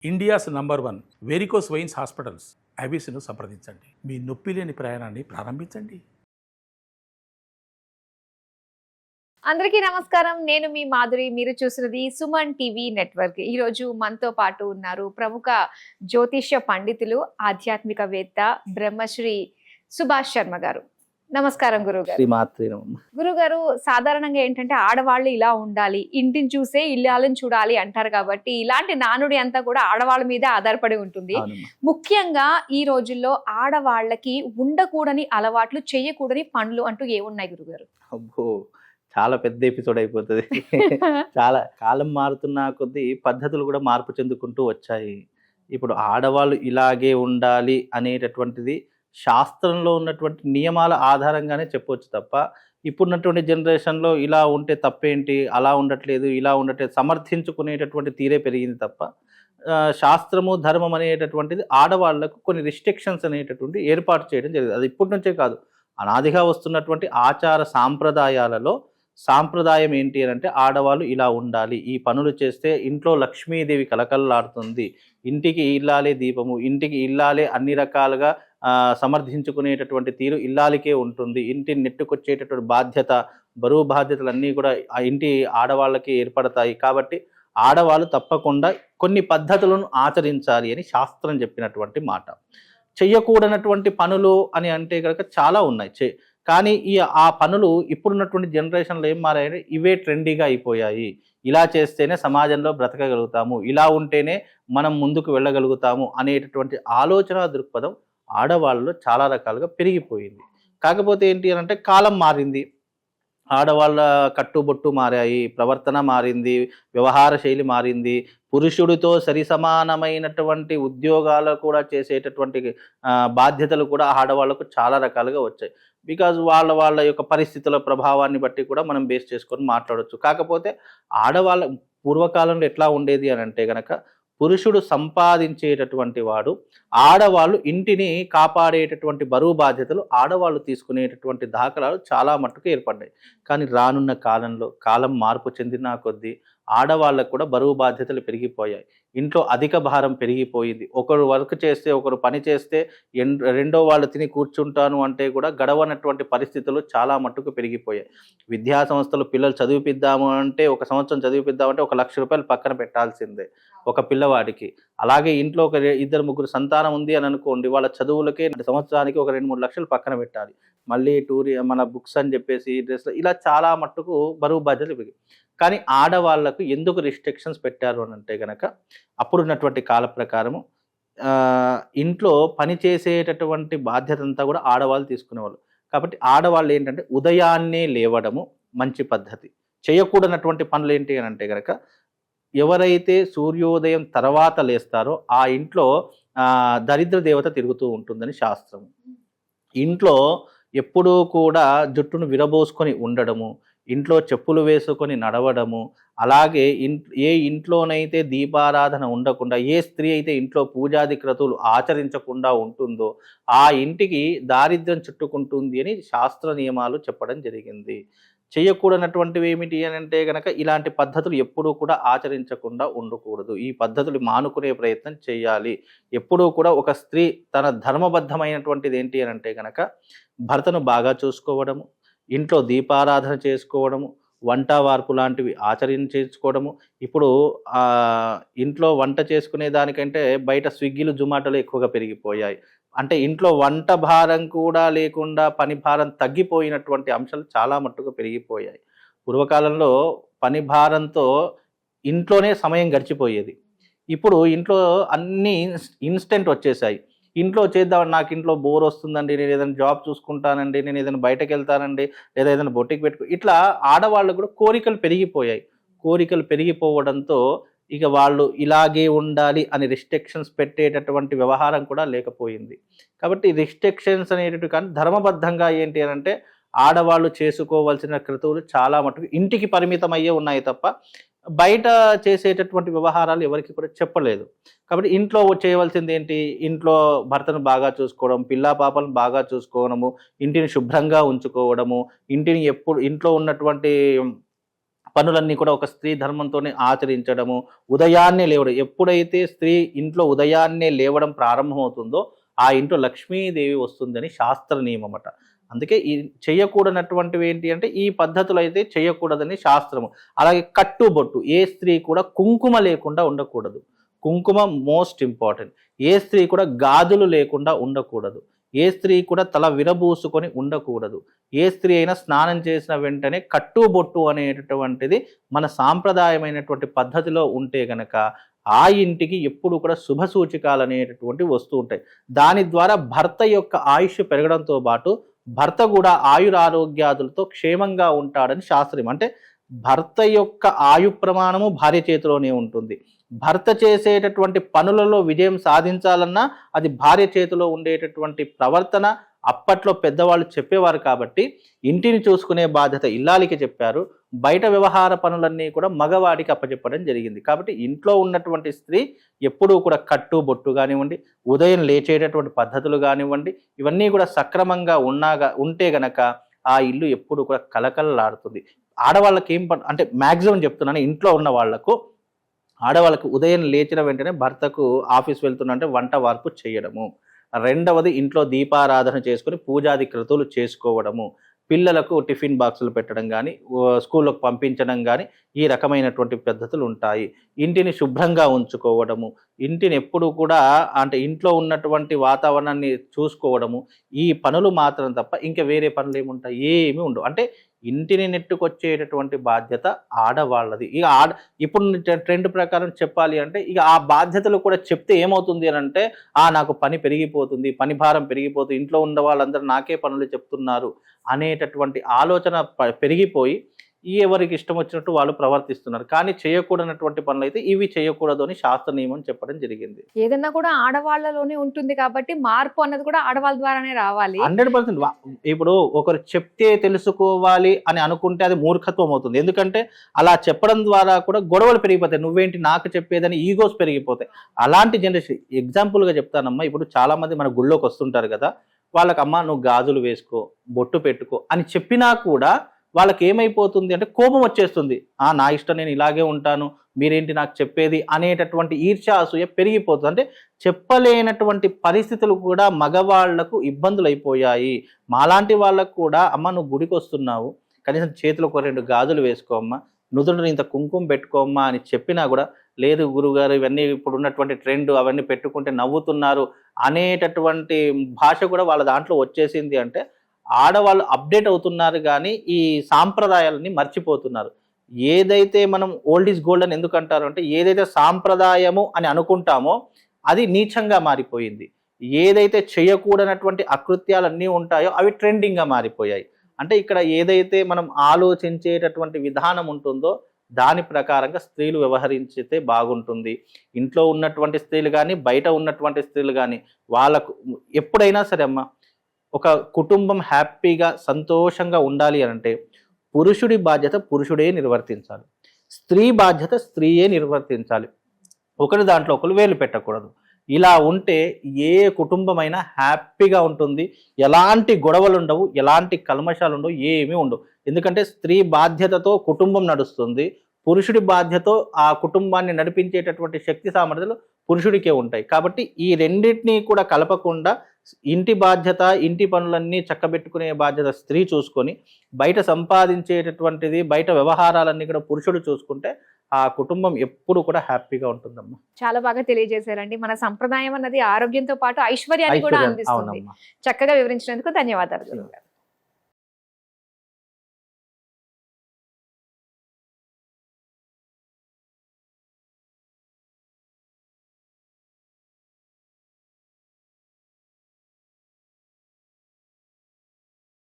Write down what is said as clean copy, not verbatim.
India's number 1 varicose veins hospitals ఐబీసీను సంప్రదించండి. మీ నొప్పి లేని ప్రయాణాన్ని ప్రారంభించండి. అందరికీ నమస్కారం. నేను మీ మాధురి. మీరు చూస్తున్నది సుమన్ టీవీ నెట్వర్క్. ఈరోజు మనతో పాటు ఉన్నారు ప్రముఖ జ్యోతిష్య పండితులు, ఆధ్యాత్మికవేత్త బ్రహ్మశ్రీ సుభాష్ శర్మ గారు. నమస్కారం గురుగారు. గురుగారు, సాధారణంగా ఏంటంటే ఆడవాళ్ళు ఇలా ఉండాలి, ఇంటిని చూసే ఇల్లాలను చూడాలి అంటారు. కాబట్టి ఇలాంటి నానుడి అంతా కూడా ఆడవాళ్ళ మీద ఆధారపడి ఉంటుంది. ముఖ్యంగా ఈ రోజుల్లో ఆడవాళ్ళకి ఉండకూడని అలవాట్లు, చేయకూడని పనులు అంటూ ఏమున్నాయి గురుగారు? అబ్బో, చాలా పెద్ద ఎపిసోడ్ అయిపోతుంది. చాలా కాలం మారుతున్న కొద్దీ పద్ధతులు కూడా మార్పు చెందుకుంటూ వచ్చాయి. ఇప్పుడు ఆడవాళ్ళు ఇలాగే ఉండాలి అనేటటువంటిది శాస్త్రంలో ఉన్నటువంటి నియమాల ఆధారంగానే చెప్పవచ్చు తప్ప, ఇప్పుడున్నటువంటి జనరేషన్లో ఇలా ఉంటే తప్పేంటి, అలా ఉండట్లేదు, ఇలా ఉండట్లేదు సమర్థించుకునేటటువంటి తీరే పెరిగింది తప్ప, శాస్త్రము ధర్మం అనేటటువంటిది ఆడవాళ్లకు కొన్ని రిస్ట్రిక్షన్స్ అనేటటువంటి ఏర్పాటు చేయడం జరిగింది. అది ఇప్పటి నుంచే కాదు, అనాదిగా వస్తున్నటువంటి ఆచార సాంప్రదాయాలలో సాంప్రదాయం ఏంటి అని అంటే, ఆడవాళ్ళు ఇలా ఉండాలి, ఈ పనులు చేస్తే ఇంట్లో లక్ష్మీదేవి కలకల్లాడుతుంది, ఇంటికి ఇల్లాలే దీపము, ఇంటికి ఇల్లాలే అన్ని రకాలుగా సమర్థించుకునేటటువంటి తీరు ఇల్లాలికే ఉంటుంది, ఇంటిని నెట్టుకొచ్చేటటువంటి బాధ్యత, బరువు బాధ్యతలన్నీ కూడా ఆ ఇంటి ఆడవాళ్ళకి ఏర్పడతాయి. కాబట్టి ఆడవాళ్ళు తప్పకుండా కొన్ని పద్ధతులను ఆచరించాలి అని శాస్త్రం చెప్పినటువంటి మాట. చెయ్యకూడనటువంటి పనులు అని అంటే కనుక చాలా ఉన్నాయి. కానీ ఆ పనులు ఇప్పుడున్నటువంటి జనరేషన్లో ఏం మారాయంటే, ఇవే ట్రెండీగా అయిపోయాయి. ఇలా చేస్తేనే సమాజంలో బ్రతకగలుగుతాము, ఇలా ఉంటేనే మనం ముందుకు వెళ్ళగలుగుతాము అనేటటువంటి ఆలోచన దృక్పథం ఆడవాళ్ళలో చాలా రకాలుగా పెరిగిపోయింది. కాకపోతే ఏంటి అని అంటే, కాలం మారింది, ఆడవాళ్ళ కట్టుబొట్టు మారాయి, ప్రవర్తన మారింది, వ్యవహార శైలి మారింది, పురుషుడితో సరి సమానమైనటువంటి ఉద్యోగాలు కూడా చేసేటటువంటి బాధ్యతలు కూడా ఆడవాళ్లకు చాలా రకాలుగా వచ్చాయి. బికాజ్ వాళ్ళ యొక్క పరిస్థితుల ప్రభావాన్ని బట్టి కూడా మనం బేస్ చేసుకొని మాట్లాడవచ్చు. కాకపోతే ఆడవాళ్ళ పూర్వకాలంలో ఎట్లా ఉండేది అని అంటే గనక, పురుషుడు సంపాదించేటటువంటి వాడు, ఆడవాళ్ళు ఇంటిని కాపాడేటటువంటి బరువు బాధ్యతలు ఆడవాళ్ళు తీసుకునేటటువంటి దాఖలాలు చాలా మట్టుకు ఏర్పడ్డాయి. కానీ రానున్న కాలంలో కాలం మార్పు చెందిన కొద్దీ ఆడవాళ్ళకు కూడా బరువు బాధ్యతలు పెరిగిపోయాయి. ఇంట్లో అధిక భారం పెరిగిపోయింది. ఒకరు వర్క్ చేస్తే, ఒకరు పని చేస్తే రెండో వాళ్ళు తిని కూర్చుంటాను అంటే కూడా గడవనటువంటి పరిస్థితులు చాలా మట్టుకు పెరిగిపోయాయి. విద్యా సంస్థలు పిల్లలు చదివిపిద్దాము అంటే, ఒక సంవత్సరం చదివిపిద్దామంటే 1,00,000 రూపాయలు పక్కన పెట్టాల్సిందే ఒక పిల్లవాడికి. అలాగే ఇంట్లో ఒక 2-3 సంతానం ఉంది అని అనుకోండి, వాళ్ళ చదువులకే సంవత్సరానికి ఒక 2-3 లక్షలు పక్కన పెట్టాలి. మళ్ళీ మన బుక్స్ అని చెప్పేసి, డ్రెస్లు, ఇలా చాలా మట్టుకు బరువు బాధ్యతలు పెరిగి. కానీ ఆడవాళ్లకు ఎందుకు రిస్ట్రిక్షన్స్ పెట్టారు అని అంటే కనుక, అప్పుడున్నటువంటి కాల ప్రకారము ఇంట్లో పని చేసేటటువంటి బాధ్యత అంతా కూడా ఆడవాళ్ళు తీసుకునేవాళ్ళు. కాబట్టి ఆడవాళ్ళు ఏంటంటే, ఉదయాన్నే లేవడము మంచి పద్ధతి. చేయకూడనటువంటి పనులు ఏంటి అని అంటే కనుక, ఎవరైతే సూర్యోదయం తర్వాత లేస్తారో ఆ ఇంట్లో దరిద్ర దేవత తిరుగుతూ ఉంటుందని శాస్త్రం. ఇంట్లో ఎప్పుడూ కూడా జుట్టును విరబోసుకొని ఉండడము, ఇంట్లో చెప్పులు వేసుకొని నడవడము, అలాగే ఏ ఇంట్లోనైతే దీపారాధన ఉండకుండా, ఏ స్త్రీ అయితే ఇంట్లో పూజాది క్రతువులు ఆచరించకుండా ఉంటుందో ఆ ఇంటికి దారిద్ర్యం చుట్టుకుంటుంది అని శాస్త్ర నియమాలు చెప్పడం జరిగింది. చేయకూడనటువంటివి ఏమిటి అని అంటే కనుక, ఇలాంటి పద్ధతులు ఎప్పుడూ కూడా ఆచరించకుండా ఉండకూడదు. ఈ పద్ధతులు మానుకునే ప్రయత్నం చేయాలి. ఎప్పుడూ కూడా ఒక స్త్రీ తన ధర్మబద్ధమైనటువంటిది ఏంటి అని అంటే కనుక, భర్తను బాగా చూసుకోవడము, ఇంట్లో దీపారాధన చేసుకోవడము, వంట వార్పు లాంటివి ఆచరించుకోవడము. ఇప్పుడు ఇంట్లో వంట చేసుకునే దానికంటే బయట స్విగ్గీలు, జొమాటోలు ఎక్కువగా పెరిగిపోయాయి. అంటే ఇంట్లో వంట భారం కూడా లేకుండా పని భారం తగ్గిపోయినటువంటి అంశాలు చాలా మట్టుకు పెరిగిపోయాయి. పూర్వకాలంలో పని భారంతో ఇంట్లోనే సమయం గడిచిపోయేది. ఇప్పుడు ఇంట్లో అన్నీ ఇన్స్టెంట్ వచ్చేసాయి. ఇంట్లో చేద్దామని, నాకు ఇంట్లో బోర్ వస్తుందండి, నేను ఏదైనా జాబ్ చూసుకుంటానండి, నేను ఏదైనా బయటకు వెళ్తానండి, లేదా ఏదైనా బొట్టికి పెట్టుకో, ఇట్లా ఆడవాళ్ళు కూడా కోరికలు పెరిగిపోయాయి. కోరికలు పెరిగిపోవడంతో ఇక వాళ్ళు ఇలాగే ఉండాలి అని రిస్ట్రిక్షన్స్ పెట్టేటటువంటి వ్యవహారం కూడా లేకపోయింది. కాబట్టి రిస్ట్రిక్షన్స్ అనేటటువంటి కానీ ధర్మబద్ధంగా ఏంటి అని అంటే, ఆడవాళ్ళు చేసుకోవాల్సిన క్రతువులు చాలా మటుకు ఇంటికి పరిమితం అయ్యే ఉన్నాయి తప్ప, బయట చేసేటటువంటి వ్యవహారాలు ఎవరికి కూడా చెప్పలేదు. కాబట్టి ఇంట్లో చేయవలసింది ఏంటి, ఇంట్లో భర్తను బాగా చూసుకోవడం, పిల్లా పాపలను బాగా చూసుకోవడము, ఇంటిని శుభ్రంగా ఉంచుకోవడము, ఇంటిని ఇంట్లో ఉన్నటువంటి పనులన్నీ కూడా ఒక స్త్రీ ధర్మంతోనే ఆచరించడము, ఉదయాన్నే లేవడం. ఎప్పుడైతే స్త్రీ ఇంట్లో ఉదయాన్నే లేవడం ప్రారంభమవుతుందో ఆ ఇంట్లో లక్ష్మీదేవి వస్తుందని శాస్త్ర నియమం అట. అందుకే ఈ చేయకూడనటువంటివి ఏంటి అంటే ఈ పద్ధతులు అయితే చేయకూడదని శాస్త్రము. అలాగే కట్టుబొట్టు, ఏ స్త్రీ కూడా కుంకుమ లేకుండా ఉండకూడదు. కుంకుమ మోస్ట్ ఇంపార్టెంట్. ఏ స్త్రీ కూడా గాజులు లేకుండా ఉండకూడదు. ఏ స్త్రీ కూడా తల విరబూసుకొని ఉండకూడదు. ఏ స్త్రీ అయినా స్నానం చేసిన వెంటనే కట్టుబొట్టు అనేటటువంటిది మన సాంప్రదాయమైనటువంటి పద్ధతిలో ఉంటే గనక ఆ ఇంటికి ఎప్పుడు కూడా శుభ సూచికాలు అనేటటువంటివి వస్తూ ఉంటాయి. దాని ద్వారా భర్త యొక్క ఆయుష్ పెరగడంతో పాటు భర్త కూడా ఆయురారోగ్యాదులతో క్షేమంగా ఉంటాడని శాస్త్రం. అంటే భర్త యొక్క ఆయు ప్రమాణము భార్య చేతిలోనే ఉంటుంది. భర్త చేసేటటువంటి పనులలో విజయం సాధించాలన్నా అది భార్య చేతిలో ఉండేటటువంటి ప్రవర్తన అప్పట్లో పెద్దవాళ్ళు చెప్పేవారు. కాబట్టి ఇంటిని చూసుకునే బాధ్యత ఇల్లాలికి చెప్పారు, బయట వ్యవహార పనులన్నీ కూడా మగవాడికి అప్పచెప్పడం జరిగింది. కాబట్టి ఇంట్లో ఉన్నటువంటి స్త్రీ ఎప్పుడూ కూడా కట్టు బొట్టు కానివ్వండి, ఉదయం లేచేటటువంటి పద్ధతులు కానివ్వండి, ఇవన్నీ కూడా సక్రమంగా ఉంటే గనక ఆ ఇల్లు ఎప్పుడు కూడా కలకలలాడుతుంది. ఆడవాళ్ళకి అంటే మ్యాక్సిమం చెప్తున్నాను, ఇంట్లో ఉన్న వాళ్లకు, ఆడవాళ్ళకు ఉదయం లేచిన వెంటనే భర్తకు ఆఫీస్ వెళ్తున్నంటే వంట వార్పు చేయడము, రెండవది ఇంట్లో దీపారాధన చేసుకుని పూజాది క్రతువులు చేసుకోవడము, పిల్లలకు టిఫిన్ బాక్సులు పెట్టడం కానీ, స్కూల్లోకి పంపించడం కానీ, ఈ రకమైనటువంటి పద్ధతులు ఉంటాయి. ఇంటిని శుభ్రంగా ఉంచుకోవడము, ఇంటిని ఎప్పుడు కూడా అంటే ఇంట్లో ఉన్నటువంటి వాతావరణాన్ని చూసుకోవడము, ఈ పనులు మాత్రం తప్ప ఇంకా వేరే పనులు ఏముంటాయి? ఏమీ ఉండవు. అంటే ఇంటిని నెట్టుకొచ్చేటటువంటి బాధ్యత ఆడవాళ్ళది. ఇక ఇప్పుడు ట్రెండ్ ప్రకారం చెప్పాలి అంటే ఇక ఆ బాధ్యతలు కూడా చెప్తే ఏమవుతుంది అని అంటే నాకు పని పెరిగిపోతుంది, పని భారం పెరిగిపోతుంది, ఇంట్లో ఉన్న వాళ్ళందరూ నాకే పనులు చెప్తున్నారు అనేటటువంటి ఆలోచన పెరిగిపోయి ఎవరికి ఇష్టం వచ్చినట్టు వాళ్ళు ప్రవర్తిస్తున్నారు. కానీ చేయకూడనటువంటి పనులు అయితే ఇవి చేయకూడదు అని శాస్త్ర నియమం చెప్పడం జరిగింది. ఏదన్నా కూడా ఆడవాళ్ళలోనే ఉంటుంది కాబట్టి మార్పు అన్నది కూడా ఆడవాళ్ళ ద్వారానే రావాలి. 100%. ఇప్పుడు ఒకరు చెప్తే తెలుసుకోవాలి అని అనుకుంటే అది మూర్ఖత్వం అవుతుంది. ఎందుకంటే అలా చెప్పడం ద్వారా కూడా గొడవలు పెరిగిపోతాయి. నువ్వేంటి నాకు చెప్పేదని ఈగోస్ పెరిగిపోతాయి. అలాంటి జనరేషన్ ఎగ్జాంపుల్గా చెప్తానమ్మా. ఇప్పుడు చాలా మంది మన గుళ్ళోకి వస్తుంటారు కదా, వాళ్ళకి అమ్మ నువ్వు గాజులు వేసుకో, బొట్టు పెట్టుకో అని చెప్పినా కూడా వాళ్ళకి ఏమైపోతుంది అంటే కోపం వచ్చేస్తుంది. నా ఇష్టం, నేను ఇలాగే ఉంటాను, మీరేంటి నాకు చెప్పేది అనేటటువంటి ఈర్ష్య అసూయ పెరిగిపోతుంది. అంటే చెప్పలేనటువంటి పరిస్థితులు కూడా మగవాళ్లకు ఇబ్బందులు అయిపోయాయి. మాలాంటి వాళ్ళకు కూడా అమ్మ నువ్వు గుడికి వస్తున్నావు, కనీసం చేతిలో ఒక 2 గాజులు వేసుకోమ్మా, నుదురు ఇంత కుంకుమ పెట్టుకోమ్మా అని చెప్పినా కూడా లేదు గురుగారు ఇవన్నీ ఇప్పుడు ఉన్నటువంటి ట్రెండ్, అవన్నీ పెట్టుకుంటే నవ్వుతున్నారు అనేటటువంటి భాష కూడా వాళ్ళ దాంట్లో వచ్చేసింది. అంటే ఆడవాళ్ళు అప్డేట్ అవుతున్నారు కానీ ఈ సాంప్రదాయాలని మర్చిపోతున్నారు. ఏదైతే మనం ఓల్డ్ ఈజ్ గోల్డ్ అని ఎందుకు అంటారు అంటే ఏదైతే సాంప్రదాయము అని అనుకుంటామో అది నీచంగా మారిపోయింది. ఏదైతే చేయకూడనటువంటి అకృత్యాలన్నీ ఉంటాయో అవి ట్రెండింగ్గా మారిపోయాయి. అంటే ఇక్కడ ఏదైతే మనం ఆలోచించేటటువంటి విధానం ఉంటుందో దాని ప్రకారంగా స్త్రీలు వ్యవహరించితే బాగుంటుంది. ఇంట్లో ఉన్నటువంటి స్త్రీలు కానీ బయట ఉన్నటువంటి స్త్రీలు కానీ వాళ్ళకు ఎప్పుడైనా సరే అమ్మ, ఒక కుటుంబం హ్యాపీగా సంతోషంగా ఉండాలి అంటే పురుషుడి బాధ్యత పురుషుడే నిర్వర్తించాలి, స్త్రీ బాధ్యత స్త్రీయే నిర్వర్తించాలి. ఒకరి దాంట్లో ఒకరు వేలు పెట్టకూడదు. ఇలా ఉంటే ఏ కుటుంబమైనా హ్యాపీగా ఉంటుంది. ఎలాంటి గొడవలు ఉండవు, ఎలాంటి కల్మషాలు ఉండవు, ఏమీ ఉండవు. ఎందుకంటే స్త్రీ బాధ్యతతో కుటుంబం నడుస్తుంది, పురుషుడి బాధ్యతతో ఆ కుటుంబాన్ని నడిపించేటటువంటి శక్తి సామర్థ్యాలు పురుషుడికే ఉంటాయి. కాబట్టి ఈ రెండింటినీ కూడా కలపకుండా ఇంటి బాధ్యత, ఇంటి పనులన్నీ చక్కబెట్టుకునే బాధ్యత స్త్రీ చూసుకొని బయట సంపాదించేటటువంటిది, బయట వ్యవహారాలన్నీ కూడా పురుషుడు చూసుకుంటే ఆ కుటుంబం ఎప్పుడు కూడా హ్యాపీగా ఉంటుందమ్మా. చాలా బాగా తెలియజేశారండి. మన సంప్రదాయం అన్నది ఆరోగ్యంతో పాటు ఐశ్వర్యాన్ని కూడా అందిస్తుంది. చక్కగా వివరించినందుకు ధన్యవాదాలు.